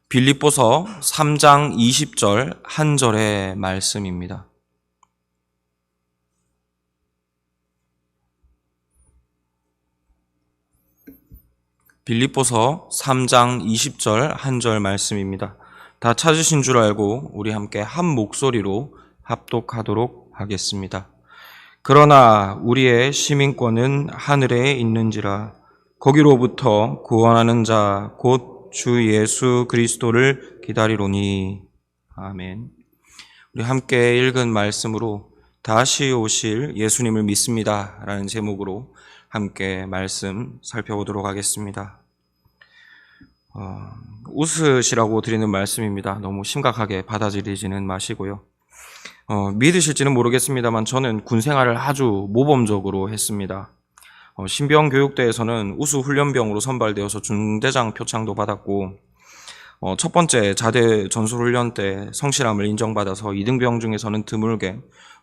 빌립보서 3장 20절 한 절의 말씀입니다. 빌립보서 3장 20절 한 절 말씀입니다. 다 찾으신 줄 알고 우리 함께 한 목소리로 합독하도록 하겠습니다. 그러나 우리의 시민권은 하늘에 있는지라 거기로부터 구원하는 자 곧 주 예수 그리스도를 기다리로니. 아멘. 우리 함께 읽은 말씀으로 다시 오실 예수님을 믿습니다 라는 제목으로 함께 말씀 살펴보도록 하겠습니다. 웃으시라고 드리는 말씀입니다. 너무 심각하게 받아들이지는 마시고요. 믿으실지는 모르겠습니다만 저는 군 생활을 아주 모범적으로 했습니다. 신병교육대에서는 우수훈련병으로 선발되어서 중대장 표창도 받았고, 첫 번째 자대 전술훈련 때 성실함을 인정받아서 2등병 중에서는 드물게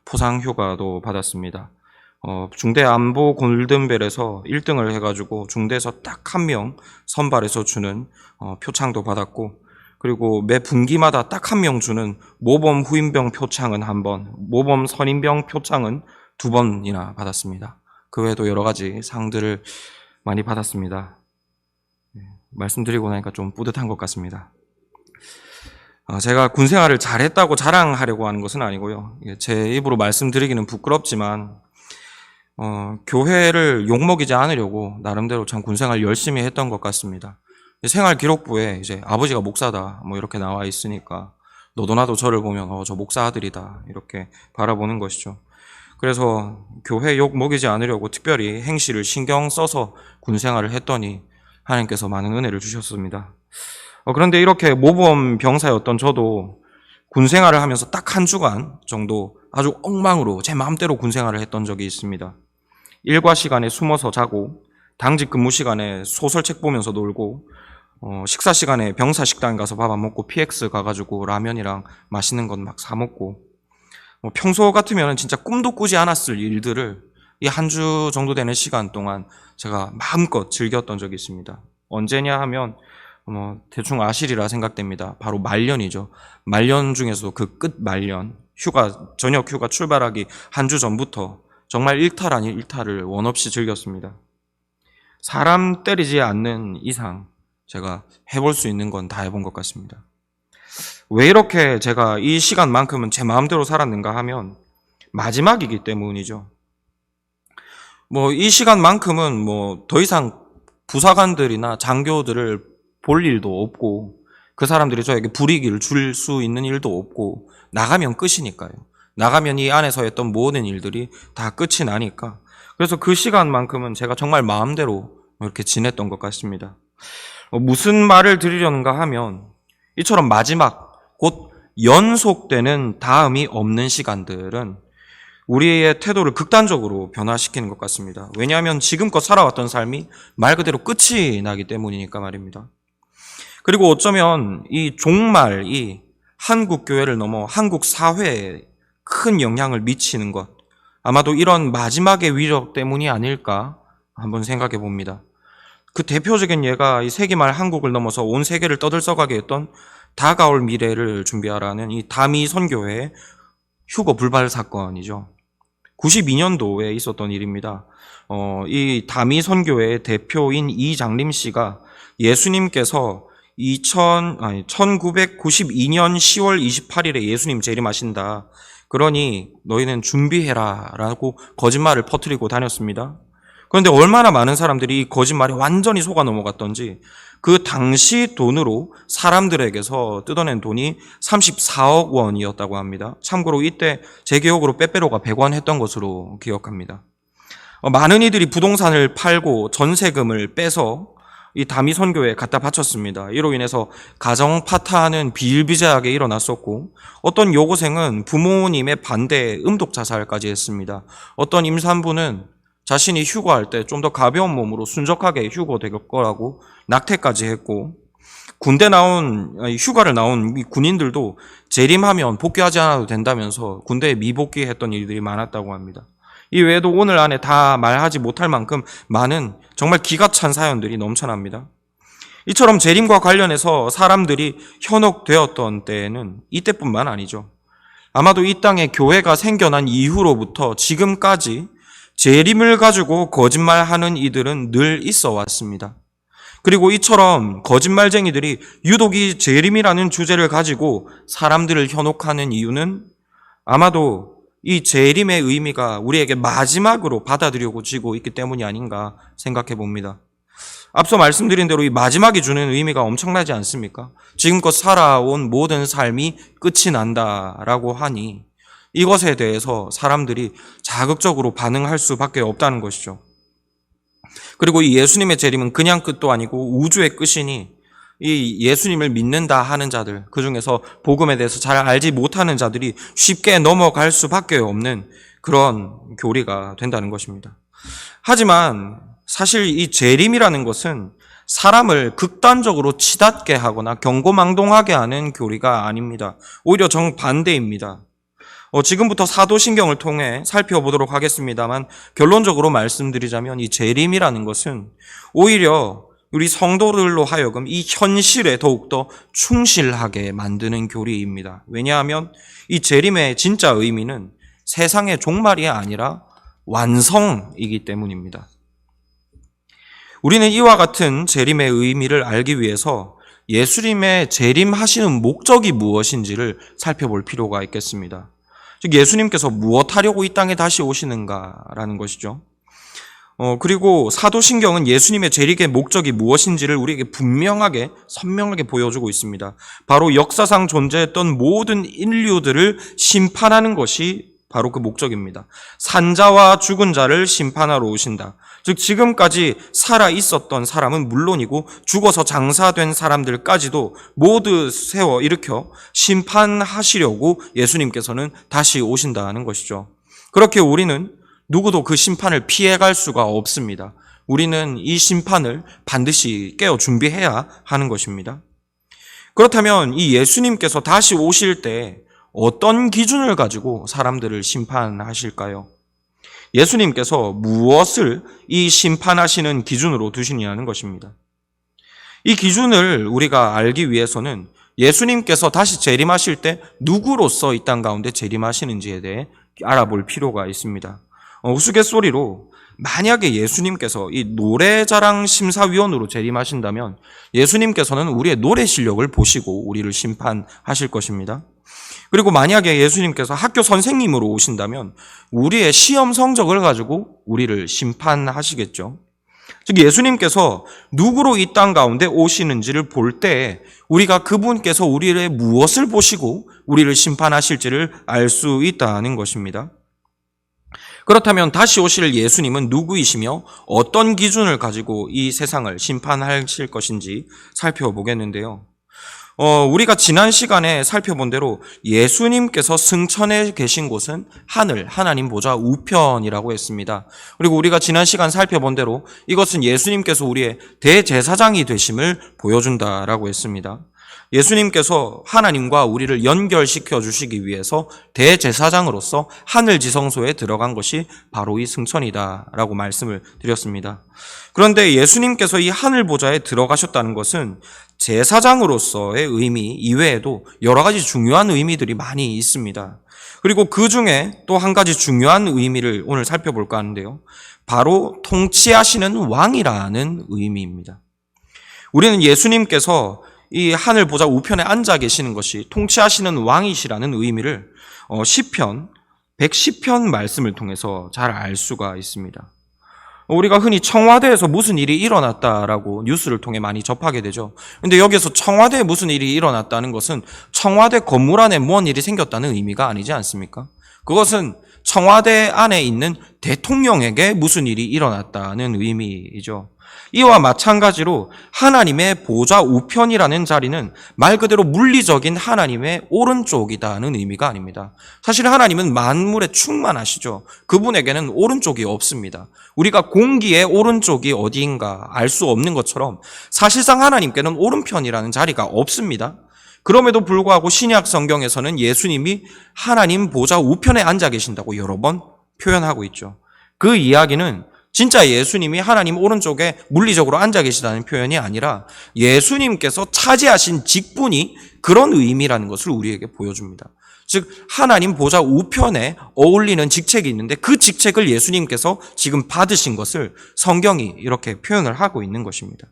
포상휴가도 받았습니다. 중대 안보 골든벨에서 1등을 해가지고 중대에서 딱 한 명 선발해서 주는 표창도 받았고, 그리고 매 분기마다 딱 한 명 주는 모범 후임병 표창은 한 번, 모범 선임병 표창은 2번이나 받았습니다. 그 외에도 여러 가지 상들을 많이 받았습니다. 말씀드리고 나니까 좀 뿌듯한 것 같습니다. 제가 군 생활을 잘했다고 자랑하려고 하는 것은 아니고요. 제 입으로 말씀드리기는 부끄럽지만 교회를 욕먹이지 않으려고 나름대로 참 군 생활 열심히 했던 것 같습니다. 생활 기록부에 이제 아버지가 목사다 뭐 이렇게 나와 있으니까 너도 나도 저를 보면 저 목사 아들이다 이렇게 바라보는 것이죠. 그래서 교회 욕 먹이지 않으려고 특별히 행실을 신경 써서 군 생활을 했더니 하나님께서 많은 은혜를 주셨습니다. 그런데 이렇게 모범 병사였던 저도 군 생활을 하면서 딱 한 주간 정도 아주 엉망으로 제 마음대로 군 생활을 했던 적이 있습니다. 일과 시간에 숨어서 자고, 당직 근무 시간에 소설책 보면서 놀고, 식사 시간에 병사 식당 가서 밥 안 먹고 PX 가가지고 라면이랑 맛있는 것 막 사 먹고, 평소 같으면 진짜 꿈도 꾸지 않았을 일들을 이 한 주 정도 되는 시간 동안 제가 마음껏 즐겼던 적이 있습니다. 언제냐 하면 대충 아시리라 생각됩니다. 바로 말년이죠. 말년 중에서도 그 끝 말년, 저녁 휴가 출발하기 한 주 전부터 정말 일탈 아닌 일탈을 원 없이 즐겼습니다. 사람 때리지 않는 이상 제가 해볼 수 있는 건 다 해본 것 같습니다. 왜 이렇게 제가 이 시간만큼은 제 마음대로 살았는가 하면 마지막이기 때문이죠. 이 시간만큼은 더 이상 부사관들이나 장교들을 볼 일도 없고 그 사람들이 저에게 불이익을 줄 수 있는 일도 없고 나가면 끝이니까요. 나가면 이 안에서 했던 모든 일들이 다 끝이 나니까. 그래서 그 시간만큼은 제가 정말 마음대로 이렇게 지냈던 것 같습니다. 무슨 말을 드리려는가 하면 이처럼 마지막 곧 연속되는 다음이 없는 시간들은 우리의 태도를 극단적으로 변화시키는 것 같습니다. 왜냐하면 지금껏 살아왔던 삶이 말 그대로 끝이 나기 때문이니까 말입니다. 그리고 어쩌면 이 종말이 한국 교회를 넘어 한국 사회에 큰 영향을 미치는 것, 아마도 이런 마지막의 위력 때문이 아닐까 한번 생각해 봅니다. 그 대표적인 예가 이 세기말 한국을 넘어서 온 세계를 떠들썩하게 했던 다가올 미래를 준비하라는 이 다미 선교회의 휴거 불발 사건이죠. 92년도에 있었던 일입니다. 이 다미 선교회의 대표인 이장림 씨가 예수님께서 1992년 10월 28일에 예수님 재림하신다. 그러니 너희는 준비해라 라고 거짓말을 퍼뜨리고 다녔습니다. 그런데 얼마나 많은 사람들이 이 거짓말에 완전히 속아 넘어갔던지 그 당시 돈으로 사람들에게서 뜯어낸 돈이 34억 원이었다고 합니다. 참고로 이때 제 기억으로 빼빼로가 100원 했던 것으로 기억합니다. 많은 이들이 부동산을 팔고 전세금을 빼서 이 다미 선교에 갖다 바쳤습니다. 이로 인해서 가정 파탄은 비일비재하게 일어났었고 어떤 여고생은 부모님의 반대에 음독 자살까지 했습니다. 어떤 임산부는 자신이 휴거할 때 좀 더 가벼운 몸으로 순적하게 휴거될 거라고 낙태까지 했고 휴가를 나온 이 군인들도 재림하면 복귀하지 않아도 된다면서 군대에 미복귀했던 일들이 많았다고 합니다. 이 외에도 오늘 안에 다 말하지 못할 만큼 많은 정말 기가 찬 사연들이 넘쳐납니다. 이처럼 재림과 관련해서 사람들이 현혹되었던 때에는 이때뿐만 아니죠. 아마도 이 땅에 교회가 생겨난 이후로부터 지금까지 재림을 가지고 거짓말하는 이들은 늘 있어 왔습니다. 그리고 이처럼 거짓말쟁이들이 유독 이 재림이라는 주제를 가지고 사람들을 현혹하는 이유는 아마도 이 재림의 의미가 우리에게 마지막으로 받아들여지고 있기 때문이 아닌가 생각해 봅니다. 앞서 말씀드린 대로 이 마지막이 주는 의미가 엄청나지 않습니까? 지금껏 살아온 모든 삶이 끝이 난다라고 하니 이것에 대해서 사람들이 자극적으로 반응할 수밖에 없다는 것이죠. 그리고 이 예수님의 재림은 그냥 끝도 아니고 우주의 끝이니 이 예수님을 믿는다 하는 자들, 그 중에서 복음에 대해서 잘 알지 못하는 자들이 쉽게 넘어갈 수밖에 없는 그런 교리가 된다는 것입니다. 하지만 사실 이 재림이라는 것은 사람을 극단적으로 치닫게 하거나 경고망동하게 하는 교리가 아닙니다. 오히려 정반대입니다. 지금부터 사도신경을 통해 살펴보도록 하겠습니다만 결론적으로 말씀드리자면 이 재림이라는 것은 오히려 우리 성도들로 하여금 이 현실에 더욱더 충실하게 만드는 교리입니다. 왜냐하면 이 재림의 진짜 의미는 세상의 종말이 아니라 완성이기 때문입니다. 우리는 이와 같은 재림의 의미를 알기 위해서 예수님의 재림하시는 목적이 무엇인지를 살펴볼 필요가 있겠습니다. 즉 예수님께서 무엇 하려고 이 땅에 다시 오시는가라는 것이죠. 그리고 사도신경은 예수님의 재림의 목적이 무엇인지를 우리에게 분명하게 선명하게 보여주고 있습니다. 바로 역사상 존재했던 모든 인류들을 심판하는 것이 바로 그 목적입니다. 산자와 죽은 자를 심판하러 오신다. 즉 지금까지 살아 있었던 사람은 물론이고 죽어서 장사된 사람들까지도 모두 세워 일으켜 심판하시려고 예수님께서는 다시 오신다는 것이죠. 그렇게 우리는 누구도 그 심판을 피해갈 수가 없습니다. 우리는 이 심판을 반드시 깨어 준비해야 하는 것입니다. 그렇다면 이 예수님께서 다시 오실 때 어떤 기준을 가지고 사람들을 심판하실까요? 예수님께서 무엇을 이 심판하시는 기준으로 두시냐는 것입니다. 이 기준을 우리가 알기 위해서는 예수님께서 다시 재림하실 때 누구로서 이 땅 가운데 재림하시는지에 대해 알아볼 필요가 있습니다. 우스갯소리로 만약에 예수님께서 이 노래자랑 심사위원으로 재림하신다면 예수님께서는 우리의 노래 실력을 보시고 우리를 심판하실 것입니다. 그리고 만약에 예수님께서 학교 선생님으로 오신다면 우리의 시험 성적을 가지고 우리를 심판하시겠죠. 즉 예수님께서 누구로 이 땅 가운데 오시는지를 볼 때 우리가 그분께서 우리의 무엇을 보시고 우리를 심판하실지를 알 수 있다는 것입니다. 그렇다면 다시 오실 예수님은 누구이시며 어떤 기준을 가지고 이 세상을 심판하실 것인지 살펴보겠는데요. 우리가 지난 시간에 살펴본 대로 예수님께서 승천해 계신 곳은 하늘, 하나님 보좌 우편이라고 했습니다. 그리고 우리가 지난 시간 살펴본 대로 이것은 예수님께서 우리의 대제사장이 되심을 보여준다라고 했습니다. 예수님께서 하나님과 우리를 연결시켜 주시기 위해서 대제사장으로서 하늘 지성소에 들어간 것이 바로 이 승천이다라고 말씀을 드렸습니다. 그런데 예수님께서 이 하늘 보좌에 들어가셨다는 것은 제사장으로서의 의미 이외에도 여러 가지 중요한 의미들이 많이 있습니다. 그리고 그 중에 또 한 가지 중요한 의미를 오늘 살펴볼까 하는데요. 바로 통치하시는 왕이라는 의미입니다. 우리는 예수님께서 이 하늘 보좌 우편에 앉아 계시는 것이 통치하시는 왕이시라는 의미를 시편 110편 말씀을 통해서 잘 알 수가 있습니다. 우리가 흔히 청와대에서 무슨 일이 일어났다라고 뉴스를 통해 많이 접하게 되죠. 그런데 여기서 청와대에 무슨 일이 일어났다는 것은 청와대 건물 안에 뭔 일이 생겼다는 의미가 아니지 않습니까? 그것은 청와대 안에 있는 대통령에게 무슨 일이 일어났다는 의미이죠. 이와 마찬가지로 하나님의 보좌 우편이라는 자리는 말 그대로 물리적인 하나님의 오른쪽이다는 의미가 아닙니다. 사실 하나님은 만물에 충만하시죠. 그분에게는 오른쪽이 없습니다. 우리가 공기의 오른쪽이 어디인가 알 수 없는 것처럼 사실상 하나님께는 오른편이라는 자리가 없습니다. 그럼에도 불구하고 신약 성경에서는 예수님이 하나님 보좌 우편에 앉아 계신다고 여러 번 표현하고 있죠. 그 이야기는 진짜 예수님이 하나님 오른쪽에 물리적으로 앉아 계시다는 표현이 아니라 예수님께서 차지하신 직분이 그런 의미라는 것을 우리에게 보여줍니다. 즉 하나님 보좌 우편에 어울리는 직책이 있는데 그 직책을 예수님께서 지금 받으신 것을 성경이 이렇게 표현을 하고 있는 것입니다.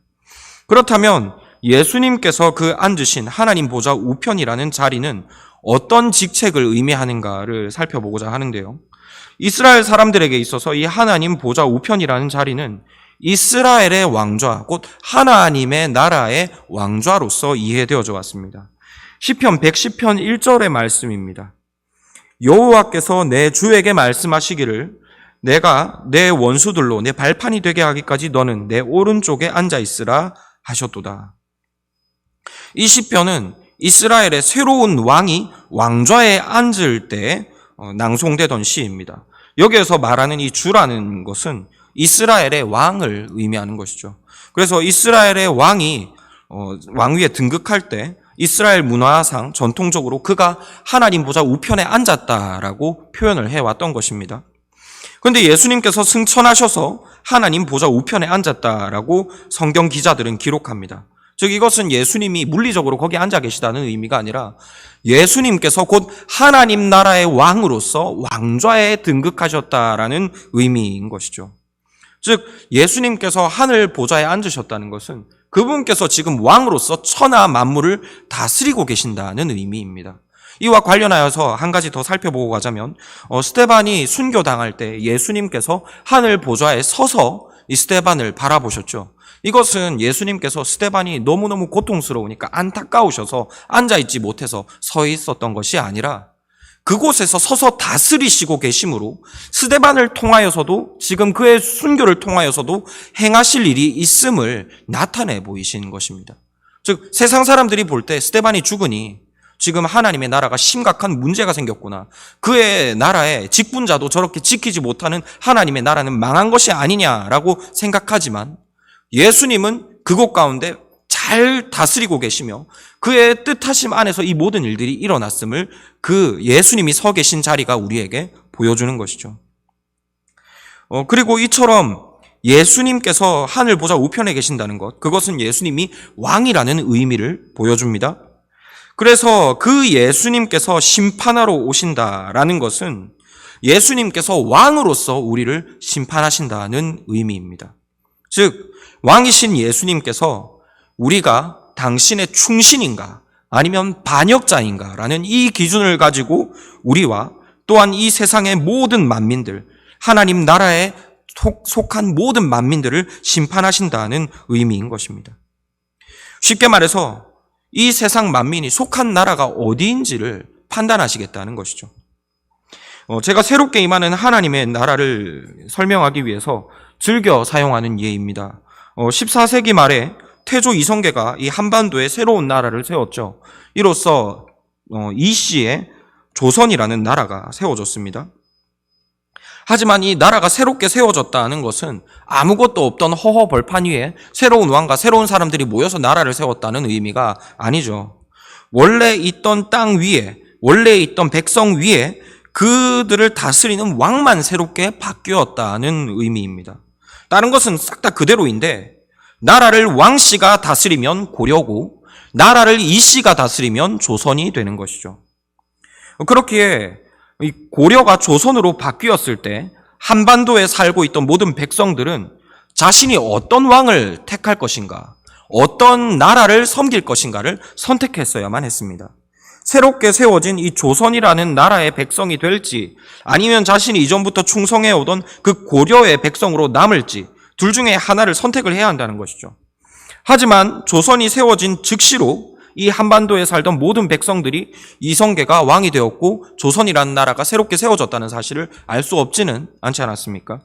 그렇다면 예수님께서 그 앉으신 하나님 보좌 우편이라는 자리는 어떤 직책을 의미하는가를 살펴보고자 하는데요. 이스라엘 사람들에게 있어서 이 하나님 보좌 우편이라는 자리는 이스라엘의 왕좌, 곧 하나님의 나라의 왕좌로서 이해되어져 왔습니다. 시편 110편 1절의 말씀입니다. 여호와께서 내 주에게 말씀하시기를 내가 내 원수들로 내 발판이 되게 하기까지 너는 내 오른쪽에 앉아 있으라 하셨도다. 이 시편은 이스라엘의 새로운 왕이 왕좌에 앉을 때 낭송되던 시입니다. 여기에서 말하는 이 주라는 것은 이스라엘의 왕을 의미하는 것이죠. 그래서 이스라엘의 왕이 왕위에 등극할 때 이스라엘 문화상 전통적으로 그가 하나님 보좌 우편에 앉았다라고 표현을 해왔던 것입니다. 그런데 예수님께서 승천하셔서 하나님 보좌 우편에 앉았다라고 성경 기자들은 기록합니다. 즉 이것은 예수님이 물리적으로 거기 앉아 계시다는 의미가 아니라 예수님께서 곧 하나님 나라의 왕으로서 왕좌에 등극하셨다라는 의미인 것이죠. 즉 예수님께서 하늘 보좌에 앉으셨다는 것은 그분께서 지금 왕으로서 천하 만물을 다스리고 계신다는 의미입니다. 이와 관련하여서 한 가지 더 살펴보고 가자면 스데반이 순교당할 때 예수님께서 하늘 보좌에 서서 이 스데반을 바라보셨죠. 이것은 예수님께서 스데반이 너무너무 고통스러우니까 안타까우셔서 앉아있지 못해서 서 있었던 것이 아니라 그곳에서 서서 다스리시고 계심으로 스데반을 통하여서도 지금 그의 순교를 통하여서도 행하실 일이 있음을 나타내 보이신 것입니다. 즉 세상 사람들이 볼 때 스데반이 죽으니 지금 하나님의 나라가 심각한 문제가 생겼구나. 그의 나라의 직분자도 저렇게 지키지 못하는 하나님의 나라는 망한 것이 아니냐라고 생각하지만 예수님은 그곳 가운데 잘 다스리고 계시며 그의 뜻하심 안에서 이 모든 일들이 일어났음을 그 예수님이 서 계신 자리가 우리에게 보여주는 것이죠. 그리고 이처럼 예수님께서 하늘 보좌 우편에 계신다는 것, 그것은 예수님이 왕이라는 의미를 보여줍니다. 그래서 그 예수님께서 심판하러 오신다라는 것은 예수님께서 왕으로서 우리를 심판하신다는 의미입니다. 즉 왕이신 예수님께서 우리가 당신의 충신인가 아니면 반역자인가 라는 이 기준을 가지고 우리와 또한 이 세상의 모든 만민들, 하나님 나라에 속한 모든 만민들을 심판하신다는 의미인 것입니다. 쉽게 말해서 이 세상 만민이 속한 나라가 어디인지를 판단하시겠다는 것이죠. 제가 새롭게 임하는 하나님의 나라를 설명하기 위해서 즐겨 사용하는 예입니다. 14세기 말에 태조 이성계가 이 한반도에 새로운 나라를 세웠죠. 이로써 이 시에 조선이라는 나라가 세워졌습니다. 하지만 이 나라가 새롭게 세워졌다는 것은 아무것도 없던 허허 벌판 위에 새로운 왕과 새로운 사람들이 모여서 나라를 세웠다는 의미가 아니죠. 원래 있던 땅 위에, 원래 있던 백성 위에 그들을 다스리는 왕만 새롭게 바뀌었다는 의미입니다. 다른 것은 싹 다 그대로인데 나라를 왕씨가 다스리면 고려고 나라를 이씨가 다스리면 조선이 되는 것이죠. 그렇기에 고려가 조선으로 바뀌었을 때 한반도에 살고 있던 모든 백성들은 자신이 어떤 왕을 택할 것인가, 어떤 나라를 섬길 것인가를 선택했어야만 했습니다. 새롭게 세워진 이 조선이라는 나라의 백성이 될지 아니면 자신이 이전부터 충성해오던 그 고려의 백성으로 남을지 둘 중에 하나를 선택을 해야 한다는 것이죠. 하지만 조선이 세워진 즉시로 이 한반도에 살던 모든 백성들이 이성계가 왕이 되었고 조선이라는 나라가 새롭게 세워졌다는 사실을 알 수 없지는 않지 않았습니까?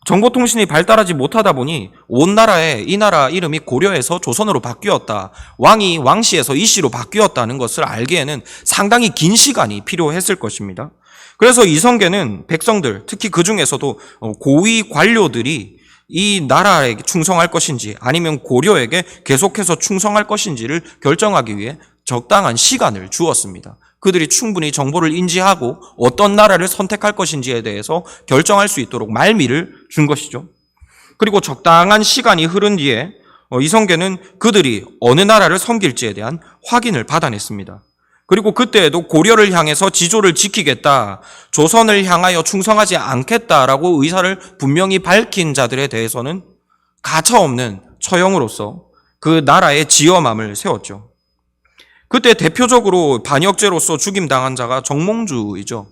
정보통신이 발달하지 못하다 보니 온 나라에 이 나라 이름이 고려에서 조선으로 바뀌었다, 왕이 왕씨에서 이씨로 바뀌었다는 것을 알기에는 상당히 긴 시간이 필요했을 것입니다. 그래서 이성계는 백성들, 특히 그 중에서도 고위 관료들이 이 나라에게 충성할 것인지 아니면 고려에게 계속해서 충성할 것인지를 결정하기 위해 적당한 시간을 주었습니다. 그들이 충분히 정보를 인지하고 어떤 나라를 선택할 것인지에 대해서 결정할 수 있도록 말미를 준 것이죠. 그리고 적당한 시간이 흐른 뒤에 이성계는 그들이 어느 나라를 섬길지에 대한 확인을 받아냈습니다. 그리고 그때에도 고려를 향해서 지조를 지키겠다, 조선을 향하여 충성하지 않겠다라고 의사를 분명히 밝힌 자들에 대해서는 가차없는 처형으로서 그 나라의 지엄함을 세웠죠. 그때 대표적으로 반역죄로서 죽임당한 자가 정몽주이죠.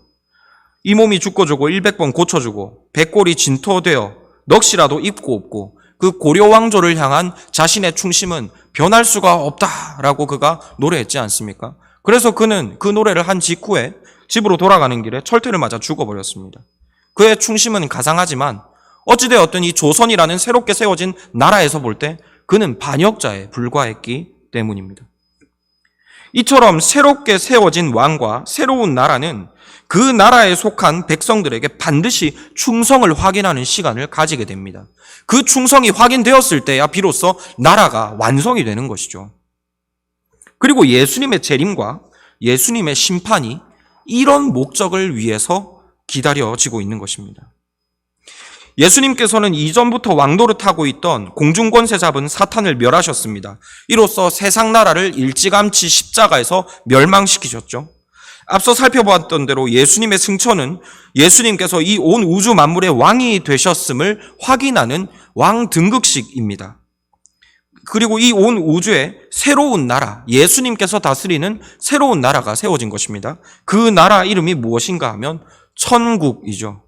이 몸이 죽고주고 100번 고쳐주고 백골이 진토되어 넋이라도 입고 없고 그 고려 왕조를 향한 자신의 충심은 변할 수가 없다라고 그가 노래했지 않습니까? 그래서 그는 그 노래를 한 직후에 집으로 돌아가는 길에 철퇴를 맞아 죽어버렸습니다. 그의 충심은 가상하지만 어찌되었든 이 조선이라는 새롭게 세워진 나라에서 볼 때 그는 반역자에 불과했기 때문입니다. 이처럼 새롭게 세워진 왕과 새로운 나라는 그 나라에 속한 백성들에게 반드시 충성을 확인하는 시간을 가지게 됩니다. 그 충성이 확인되었을 때야 비로소 나라가 완성이 되는 것이죠. 그리고 예수님의 재림과 예수님의 심판이 이런 목적을 위해서 기다려지고 있는 것입니다. 예수님께서는 이전부터 왕도를 타고 있던 공중권세 잡은 사탄을 멸하셨습니다. 이로써 세상 나라를 일찌감치 십자가에서 멸망시키셨죠. 앞서 살펴보았던 대로 예수님의 승천은 예수님께서 이 온 우주 만물의 왕이 되셨음을 확인하는 왕 등극식입니다. 그리고 이 온 우주에 새로운 나라, 예수님께서 다스리는 새로운 나라가 세워진 것입니다. 그 나라 이름이 무엇인가 하면 천국이죠.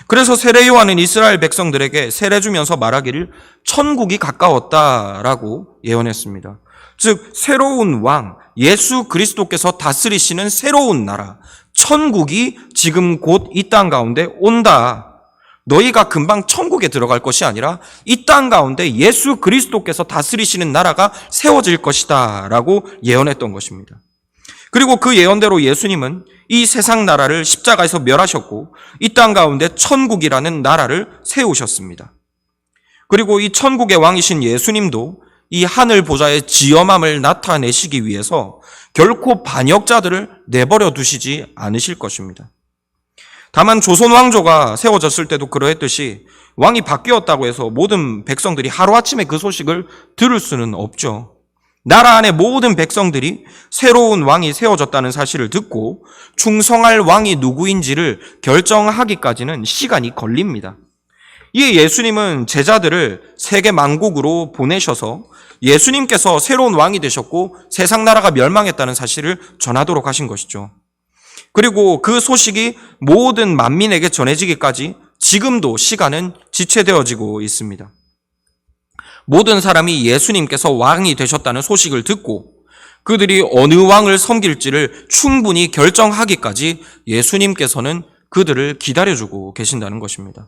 그래서 세례 요한은 이스라엘 백성들에게 세례 주면서 말하기를 천국이 가까웠다라고 예언했습니다. 즉 새로운 왕 예수 그리스도께서 다스리시는 새로운 나라 천국이 지금 곧 이 땅 가운데 온다. 너희가 금방 천국에 들어갈 것이 아니라 이 땅 가운데 예수 그리스도께서 다스리시는 나라가 세워질 것이다 라고 예언했던 것입니다. 그리고 그 예언대로 예수님은 이 세상 나라를 십자가에서 멸하셨고 이 땅 가운데 천국이라는 나라를 세우셨습니다. 그리고 이 천국의 왕이신 예수님도 이 하늘 보좌의 지엄함을 나타내시기 위해서 결코 반역자들을 내버려 두시지 않으실 것입니다. 다만 조선 왕조가 세워졌을 때도 그러했듯이 왕이 바뀌었다고 해서 모든 백성들이 하루아침에 그 소식을 들을 수는 없죠. 나라 안의 모든 백성들이 새로운 왕이 세워졌다는 사실을 듣고 충성할 왕이 누구인지를 결정하기까지는 시간이 걸립니다. 이에 예수님은 제자들을 세계 만국으로 보내셔서 예수님께서 새로운 왕이 되셨고 세상 나라가 멸망했다는 사실을 전하도록 하신 것이죠. 그리고 그 소식이 모든 만민에게 전해지기까지 지금도 시간은 지체되어지고 있습니다. 모든 사람이 예수님께서 왕이 되셨다는 소식을 듣고 그들이 어느 왕을 섬길지를 충분히 결정하기까지 예수님께서는 그들을 기다려주고 계신다는 것입니다.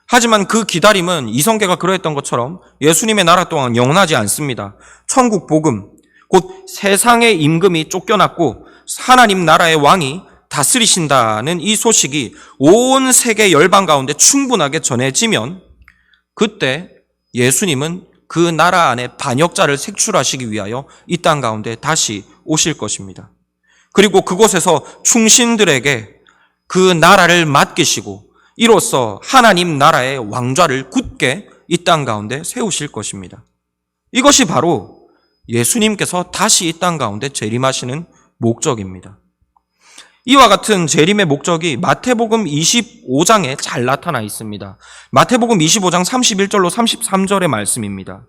하지만 그 기다림은 이성계가 그러했던 것처럼 예수님의 나라 동안 영원하지 않습니다. 천국 복음, 곧 세상의 임금이 쫓겨났고 하나님 나라의 왕이 다스리신다는 이 소식이 온 세계 열방 가운데 충분하게 전해지면 그때 예수님은 그 나라 안에 반역자를 색출하시기 위하여 이 땅 가운데 다시 오실 것입니다. 그리고 그곳에서 충신들에게 그 나라를 맡기시고 이로써 하나님 나라의 왕좌를 굳게 이 땅 가운데 세우실 것입니다. 이것이 바로 예수님께서 다시 이 땅 가운데 재림하시는 목적입니다. 이와 같은 재림의 목적이 마태복음 25장에 잘 나타나 있습니다. 마태복음 25장 31절로 33절의 말씀입니다.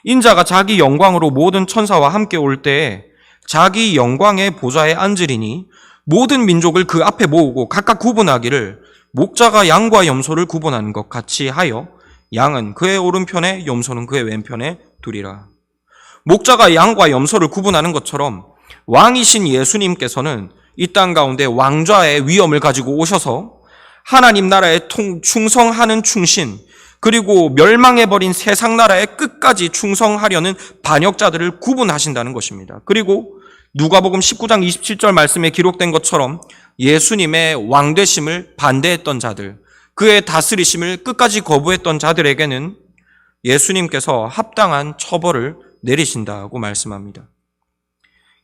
인자가 자기 영광으로 모든 천사와 함께 올 때에 자기 영광의 보좌에 앉으리니 모든 민족을 그 앞에 모으고 각각 구분하기를 목자가 양과 염소를 구분하는 것 같이 하여 양은 그의 오른편에 염소는 그의 왼편에 두리라. 목자가 양과 염소를 구분하는 것처럼 왕이신 예수님께서는 이 땅 가운데 왕좌의 위엄을 가지고 오셔서 하나님 나라에 충성하는 충신, 그리고 멸망해버린 세상 나라에 끝까지 충성하려는 반역자들을 구분하신다는 것입니다. 그리고 누가복음 19장 27절 말씀에 기록된 것처럼 예수님의 왕되심을 반대했던 자들, 그의 다스리심을 끝까지 거부했던 자들에게는 예수님께서 합당한 처벌을 내리신다고 말씀합니다.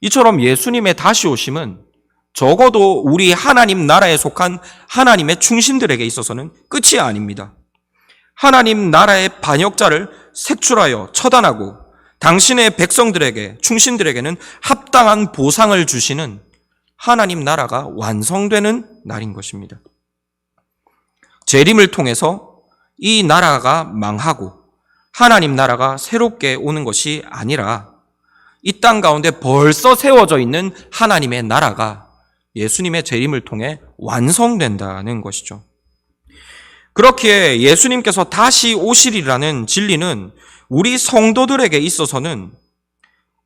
이처럼 예수님의 다시 오심은 적어도 우리 하나님 나라에 속한 하나님의 충신들에게 있어서는 끝이 아닙니다. 하나님 나라의 반역자를 색출하여 처단하고 당신의 백성들에게, 충신들에게는 합당한 보상을 주시는 하나님 나라가 완성되는 날인 것입니다. 재림을 통해서 이 나라가 망하고 하나님 나라가 새롭게 오는 것이 아니라 이 땅 가운데 벌써 세워져 있는 하나님의 나라가 예수님의 재림을 통해 완성된다는 것이죠. 그렇기에 예수님께서 다시 오시리라는 진리는 우리 성도들에게 있어서는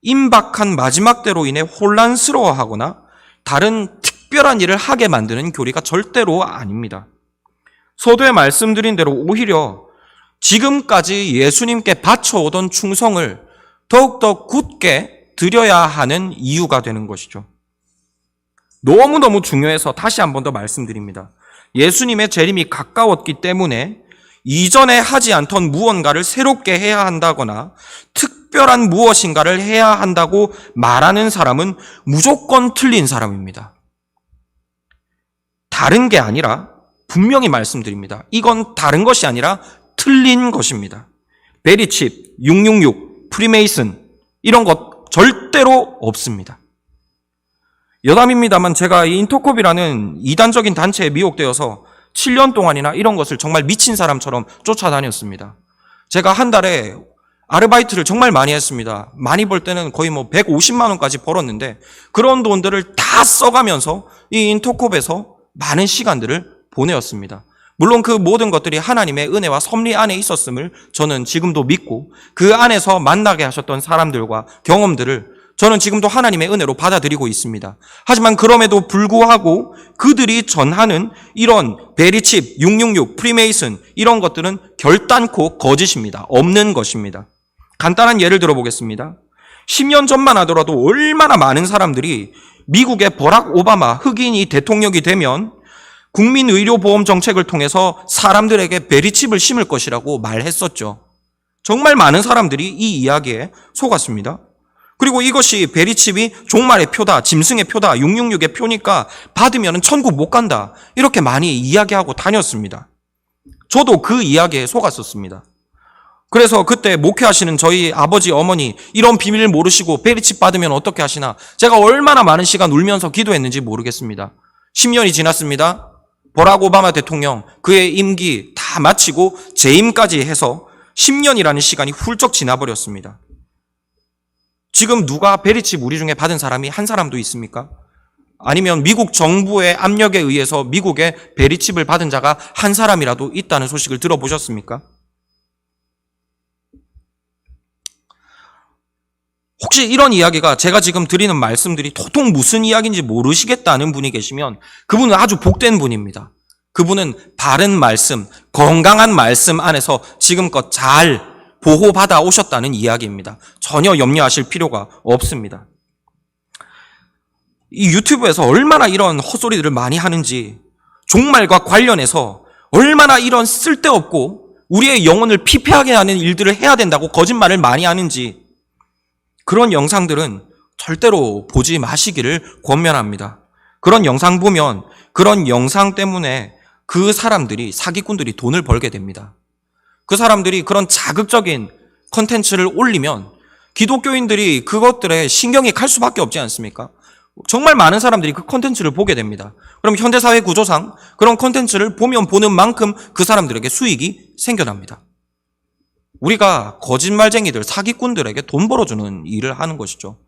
임박한 마지막 때로 인해 혼란스러워하거나 다른 특별한 일을 하게 만드는 교리가 절대로 아닙니다. 서두에 말씀드린 대로 오히려 지금까지 예수님께 바쳐오던 충성을 더욱더 굳게 드려야 하는 이유가 되는 것이죠. 너무너무 중요해서 다시 한 번 더 말씀드립니다. 예수님의 재림이 가까웠기 때문에 이전에 하지 않던 무언가를 새롭게 해야 한다거나 특별한 무엇인가를 해야 한다고 말하는 사람은 무조건 틀린 사람입니다. 다른 게 아니라 분명히 말씀드립니다. 이건 다른 것이 아니라 틀린 것입니다. 베리칩, 666, 프리메이슨 이런 것 절대로 없습니다. 여담입니다만 제가 이 인터콥이라는 이단적인 단체에 미혹되어서 7년 동안이나 이런 것을 정말 미친 사람처럼 쫓아다녔습니다. 제가 한 달에 아르바이트를 정말 많이 했습니다. 많이 벌 때는 거의 150만 원까지 벌었는데 그런 돈들을 다 써가면서 이 인터콥에서 많은 시간들을 보내었습니다. 물론 그 모든 것들이 하나님의 은혜와 섭리 안에 있었음을 저는 지금도 믿고 그 안에서 만나게 하셨던 사람들과 경험들을 저는 지금도 하나님의 은혜로 받아들이고 있습니다. 하지만 그럼에도 불구하고 그들이 전하는 이런 베리칩, 666, 프리메이슨 이런 것들은 결단코 거짓입니다. 없는 것입니다. 간단한 예를 들어보겠습니다. 10년 전만 하더라도 얼마나 많은 사람들이 미국의 버락 오바마 흑인이 대통령이 되면 국민의료보험 정책을 통해서 사람들에게 베리칩을 심을 것이라고 말했었죠. 정말 많은 사람들이 이 이야기에 속았습니다. 그리고 이것이 베리칩이 종말의 표다, 짐승의 표다, 666의 표니까 받으면 천국 못 간다. 이렇게 많이 이야기하고 다녔습니다. 저도 그 이야기에 속았었습니다. 그래서 그때 목회하시는 저희 아버지, 어머니 이런 비밀을 모르시고 베리칩 받으면 어떻게 하시나 제가 얼마나 많은 시간 울면서 기도했는지 모르겠습니다. 10년이 지났습니다. 버락 오바마 대통령 그의 임기 다 마치고 재임까지 해서 10년이라는 시간이 훌쩍 지나버렸습니다. 지금 누가 베리칩 우리 중에 받은 사람이 한 사람도 있습니까? 아니면 미국 정부의 압력에 의해서 미국에 베리칩을 받은 자가 한 사람이라도 있다는 소식을 들어보셨습니까? 혹시 이런 이야기가 제가 지금 드리는 말씀들이 도통 무슨 이야기인지 모르시겠다는 분이 계시면 그분은 아주 복된 분입니다. 그분은 바른 말씀, 건강한 말씀 안에서 지금껏 잘 보호받아 오셨다는 이야기입니다. 전혀 염려하실 필요가 없습니다. 이 유튜브에서 얼마나 이런 헛소리들을 많이 하는지, 종말과 관련해서 얼마나 이런 쓸데없고 우리의 영혼을 피폐하게 하는 일들을 해야 된다고 거짓말을 많이 하는지, 그런 영상들은 절대로 보지 마시기를 권면합니다. 그런 영상 보면 그런 영상 때문에 그 사람들이, 사기꾼들이 돈을 벌게 됩니다. 그 사람들이 그런 자극적인 컨텐츠를 올리면 기독교인들이 그것들에 신경이 갈 수밖에 없지 않습니까? 정말 많은 사람들이 그 컨텐츠를 보게 됩니다. 그럼 현대사회 구조상 그런 컨텐츠를 보면 보는 만큼 그 사람들에게 수익이 생겨납니다. 우리가 거짓말쟁이들, 사기꾼들에게 돈 벌어주는 일을 하는 것이죠.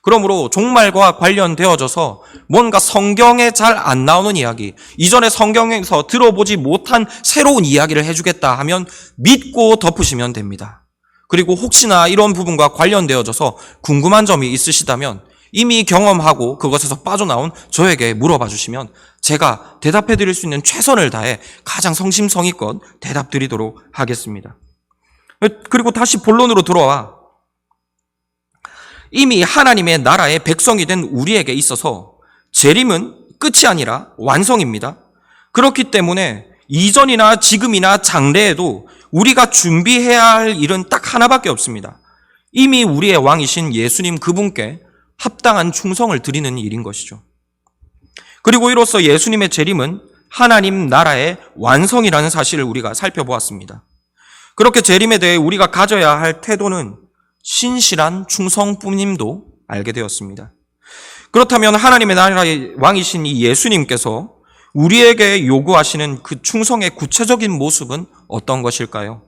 그러므로 종말과 관련되어져서 뭔가 성경에 잘 안 나오는 이야기, 이전에 성경에서 들어보지 못한 새로운 이야기를 해주겠다 하면 믿고 덮으시면 됩니다. 그리고 혹시나 이런 부분과 관련되어져서 궁금한 점이 있으시다면 이미 경험하고 그것에서 빠져나온 저에게 물어봐 주시면 제가 대답해 드릴 수 있는 최선을 다해 가장 성심성의껏 대답 드리도록 하겠습니다. 그리고 다시 본론으로 돌아와 이미 하나님의 나라의 백성이 된 우리에게 있어서 재림은 끝이 아니라 완성입니다. 그렇기 때문에 이전이나 지금이나 장래에도 우리가 준비해야 할 일은 딱 하나밖에 없습니다. 이미 우리의 왕이신 예수님 그분께 합당한 충성을 드리는 일인 것이죠. 그리고 이로써 예수님의 재림은 하나님 나라의 완성이라는 사실을 우리가 살펴보았습니다. 그렇게 재림에 대해 우리가 가져야 할 태도는 신실한 충성뿐임도 알게 되었습니다. 그렇다면 하나님의 나라의 왕이신 이 예수님께서 우리에게 요구하시는 그 충성의 구체적인 모습은 어떤 것일까요?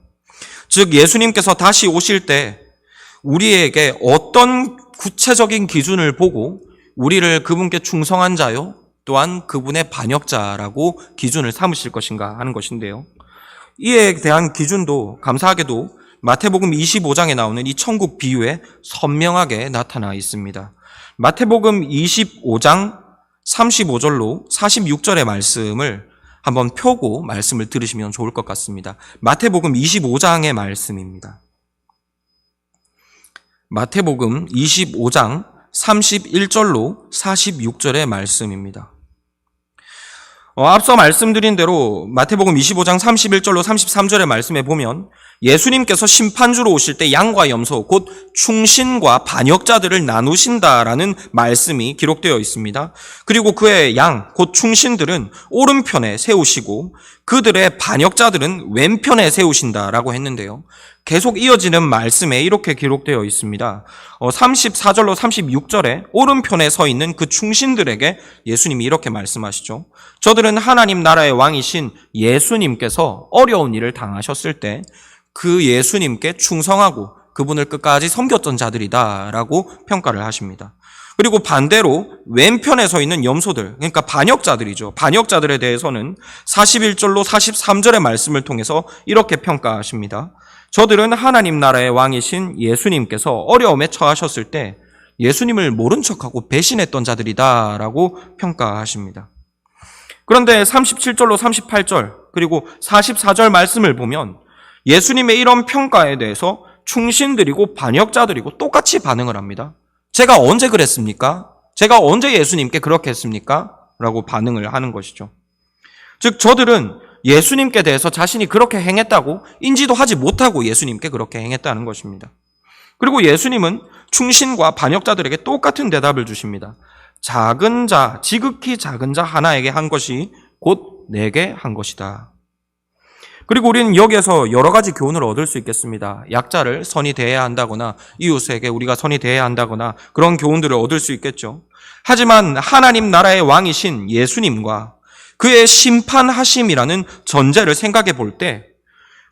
즉 예수님께서 다시 오실 때 우리에게 어떤 구체적인 기준을 보고 우리를 그분께 충성한 자요 또한 그분의 반역자라고 기준을 삼으실 것인가 하는 것인데요. 이에 대한 기준도 감사하게도 마태복음 25장에 나오는 이 천국 비유에 선명하게 나타나 있습니다. 마태복음 25장 35절로 46절의 말씀을 한번 펴고 말씀을 들으시면 좋을 것 같습니다. 마태복음 25장의 말씀입니다. 마태복음 25장 31절로 46절의 말씀입니다. 앞서 말씀드린 대로 마태복음 25장 31절로 33절의 말씀에 보면 예수님께서 심판주로 오실 때 양과 염소 곧 충신과 반역자들을 나누신다라는 말씀이 기록되어 있습니다. 그리고 그의 양 곧 충신들은 오른편에 세우시고 그들의 반역자들은 왼편에 세우신다라고 했는데요. 계속 이어지는 말씀에 이렇게 기록되어 있습니다. 34절로 36절에 오른편에 서 있는 그 충신들에게 예수님이 이렇게 말씀하시죠. 저들은 하나님 나라의 왕이신 예수님께서 어려운 일을 당하셨을 때 그 예수님께 충성하고 그분을 끝까지 섬겼던 자들이다 라고 평가를 하십니다. 그리고 반대로 왼편에 서 있는 염소들, 그러니까 반역자들이죠. 반역자들에 대해서는 41절로 43절의 말씀을 통해서 이렇게 평가하십니다. 저들은 하나님 나라의 왕이신 예수님께서 어려움에 처하셨을 때 예수님을 모른 척하고 배신했던 자들이다 라고 평가하십니다. 그런데 37절로 38절 그리고 44절 말씀을 보면 예수님의 이런 평가에 대해서 충신들이고 반역자들이고 똑같이 반응을 합니다. 제가 언제 그랬습니까? 제가 언제 예수님께 그렇게 했습니까? 라고 반응을 하는 것이죠. 즉 저들은 예수님께 대해서 자신이 그렇게 행했다고 인지도 하지 못하고 예수님께 그렇게 행했다는 것입니다. 그리고 예수님은 충신과 반역자들에게 똑같은 대답을 주십니다. 작은 자, 지극히 작은 자 하나에게 한 것이 곧 내게 한 것이다. 그리고 우리는 여기에서 여러 가지 교훈을 얻을 수 있겠습니다. 약자를 선히 대해야 한다거나 이웃에게 우리가 선히 대해야 한다거나 그런 교훈들을 얻을 수 있겠죠. 하지만 하나님 나라의 왕이신 예수님과 그의 심판하심이라는 전제를 생각해 볼 때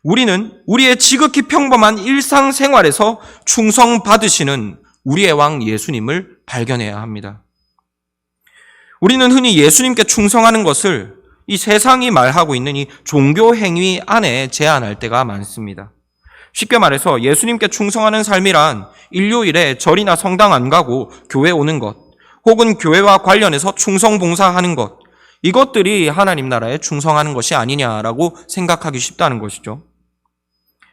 우리는 우리의 지극히 평범한 일상생활에서 충성받으시는 우리의 왕 예수님을 발견해야 합니다. 우리는 흔히 예수님께 충성하는 것을 이 세상이 말하고 있는 이 종교 행위 안에 제한할 때가 많습니다. 쉽게 말해서 예수님께 충성하는 삶이란 일요일에 절이나 성당 안 가고 교회 오는 것, 혹은 교회와 관련해서 충성 봉사하는 것, 이것들이 하나님 나라에 충성하는 것이 아니냐라고 생각하기 쉽다는 것이죠.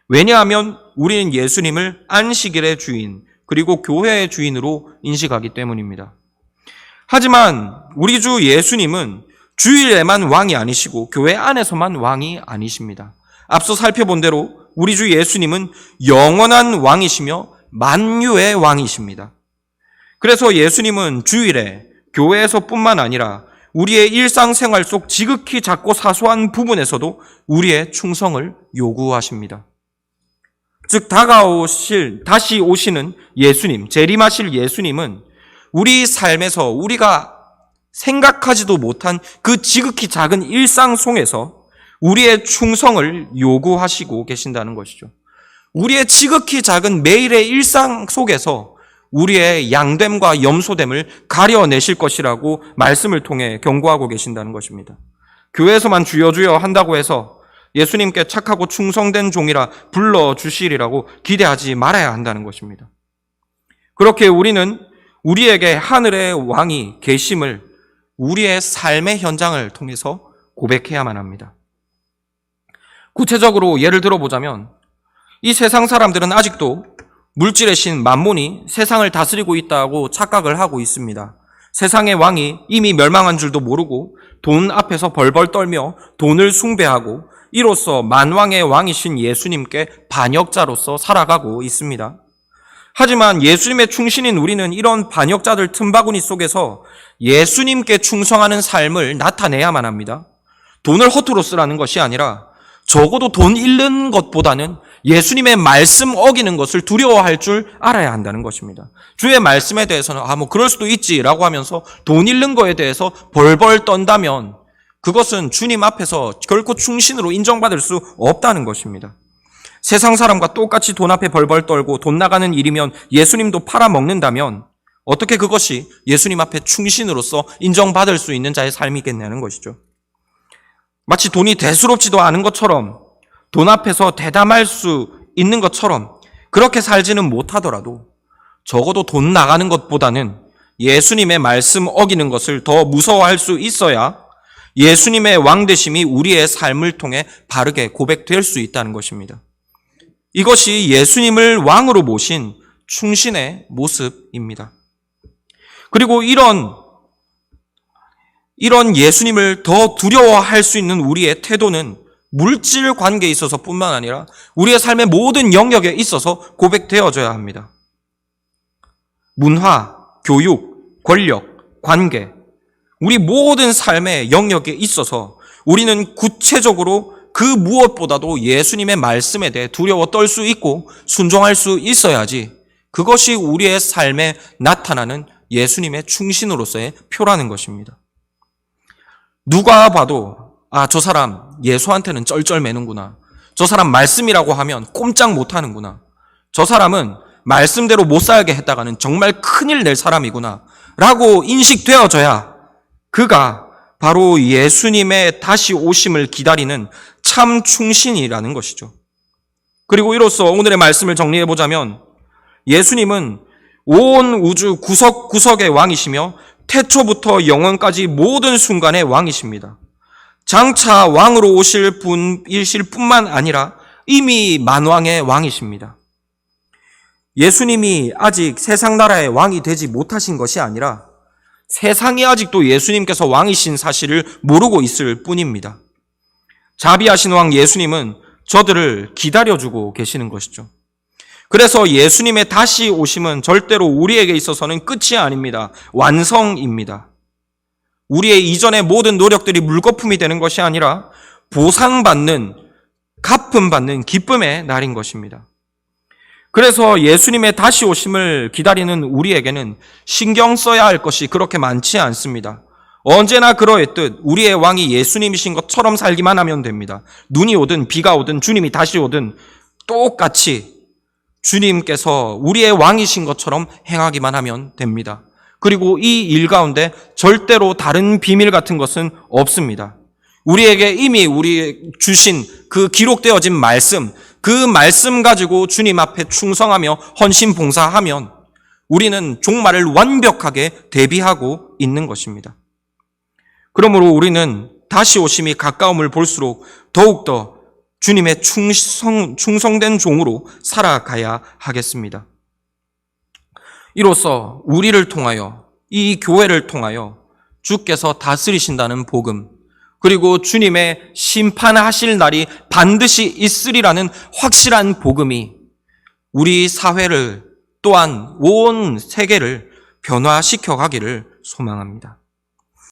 왜냐하면 우리는 예수님을 안식일의 주인, 그리고 교회의 주인으로 인식하기 때문입니다. 하지만 우리 주 예수님은 주일에만 왕이 아니시고 교회 안에서만 왕이 아니십니다. 앞서 살펴본 대로 우리 주 예수님은 영원한 왕이시며 만유의 왕이십니다. 그래서 예수님은 주일에 교회에서뿐만 아니라 우리의 일상생활 속 지극히 작고 사소한 부분에서도 우리의 충성을 요구하십니다. 즉 다시 오시는 예수님, 재림하실 예수님은 우리 삶에서 우리가 생각하지도 못한 그 지극히 작은 일상 속에서 우리의 충성을 요구하시고 계신다는 것이죠. 우리의 지극히 작은 매일의 일상 속에서 우리의 양됨과 염소됨을 가려내실 것이라고 말씀을 통해 경고하고 계신다는 것입니다. 교회에서만 주여 주여 한다고 해서 예수님께 착하고 충성된 종이라 불러주시리라고 기대하지 말아야 한다는 것입니다. 그렇게 우리는 우리에게 하늘의 왕이 계심을 우리의 삶의 현장을 통해서 고백해야만 합니다. 구체적으로 예를 들어보자면 이 세상 사람들은 아직도 물질의 신 만몬이 세상을 다스리고 있다고 착각을 하고 있습니다. 세상의 왕이 이미 멸망한 줄도 모르고 돈 앞에서 벌벌 떨며 돈을 숭배하고 이로써 만왕의 왕이신 예수님께 반역자로서 살아가고 있습니다. 하지만 예수님의 충신인 우리는 이런 반역자들 틈바구니 속에서 예수님께 충성하는 삶을 나타내야만 합니다. 돈을 허투루 쓰라는 것이 아니라 적어도 돈 잃는 것보다는 예수님의 말씀 어기는 것을 두려워할 줄 알아야 한다는 것입니다. 주의 말씀에 대해서는 그럴 수도 있지라고 하면서 돈 잃는 거에 대해서 벌벌 떤다면 그것은 주님 앞에서 결코 충신으로 인정받을 수 없다는 것입니다. 세상 사람과 똑같이 돈 앞에 벌벌 떨고 돈 나가는 일이면 예수님도 팔아먹는다면 어떻게 그것이 예수님 앞에 충신으로서 인정받을 수 있는 자의 삶이겠냐는 것이죠. 마치 돈이 대수롭지도 않은 것처럼 돈 앞에서 대담할 수 있는 것처럼 그렇게 살지는 못하더라도 적어도 돈 나가는 것보다는 예수님의 말씀 어기는 것을 더 무서워할 수 있어야 예수님의 왕되심이 우리의 삶을 통해 바르게 고백될 수 있다는 것입니다. 이것이 예수님을 왕으로 모신 충신의 모습입니다. 그리고 이런 예수님을 더 두려워할 수 있는 우리의 태도는 물질 관계에 있어서 뿐만 아니라 우리의 삶의 모든 영역에 있어서 고백되어져야 합니다. 문화, 교육, 권력, 관계, 우리 모든 삶의 영역에 있어서 우리는 구체적으로 그 무엇보다도 예수님의 말씀에 대해 두려워 떨 수 있고 순종할 수 있어야지 그것이 우리의 삶에 나타나는 예수님의 충신으로서의 표라는 것입니다. 누가 봐도 저 사람 예수한테는 쩔쩔매는구나. 저 사람 말씀이라고 하면 꼼짝 못하는구나. 저 사람은 말씀대로 못 살게 했다가는 정말 큰일 낼 사람이구나 라고 인식되어져야 그가 바로 예수님의 다시 오심을 기다리는 참 충신이라는 것이죠. 그리고 이로써 오늘의 말씀을 정리해보자면 예수님은 온 우주 구석구석의 왕이시며 태초부터 영원까지 모든 순간의 왕이십니다. 장차 왕으로 오실 분이실 뿐만 아니라 이미 만왕의 왕이십니다. 예수님이 아직 세상 나라의 왕이 되지 못하신 것이 아니라 세상이 아직도 예수님께서 왕이신 사실을 모르고 있을 뿐입니다. 자비하신 왕 예수님은 저들을 기다려주고 계시는 것이죠. 그래서 예수님의 다시 오심은 절대로 우리에게 있어서는 끝이 아닙니다. 완성입니다. 우리의 이전의 모든 노력들이 물거품이 되는 것이 아니라 보상받는, 갚음받는 기쁨의 날인 것입니다. 그래서 예수님의 다시 오심을 기다리는 우리에게는 신경 써야 할 것이 그렇게 많지 않습니다. 언제나 그러했듯 우리의 왕이 예수님이신 것처럼 살기만 하면 됩니다. 눈이 오든 비가 오든 주님이 다시 오든 똑같이 주님께서 우리의 왕이신 것처럼 행하기만 하면 됩니다. 그리고 이 일 가운데 절대로 다른 비밀 같은 것은 없습니다. 우리에게 이미 우리 주신 그 기록되어진 말씀, 그 말씀 가지고 주님 앞에 충성하며 헌신 봉사하면 우리는 종말을 완벽하게 대비하고 있는 것입니다. 그러므로 우리는 다시 오심이 가까움을 볼수록 더욱더 주님의 충성된 종으로 살아가야 하겠습니다. 이로써 우리를 통하여, 이 교회를 통하여 주께서 다스리신다는 복음, 그리고 주님의 심판하실 날이 반드시 있으리라는 확실한 복음이 우리 사회를 또한 온 세계를 변화시켜 가기를 소망합니다.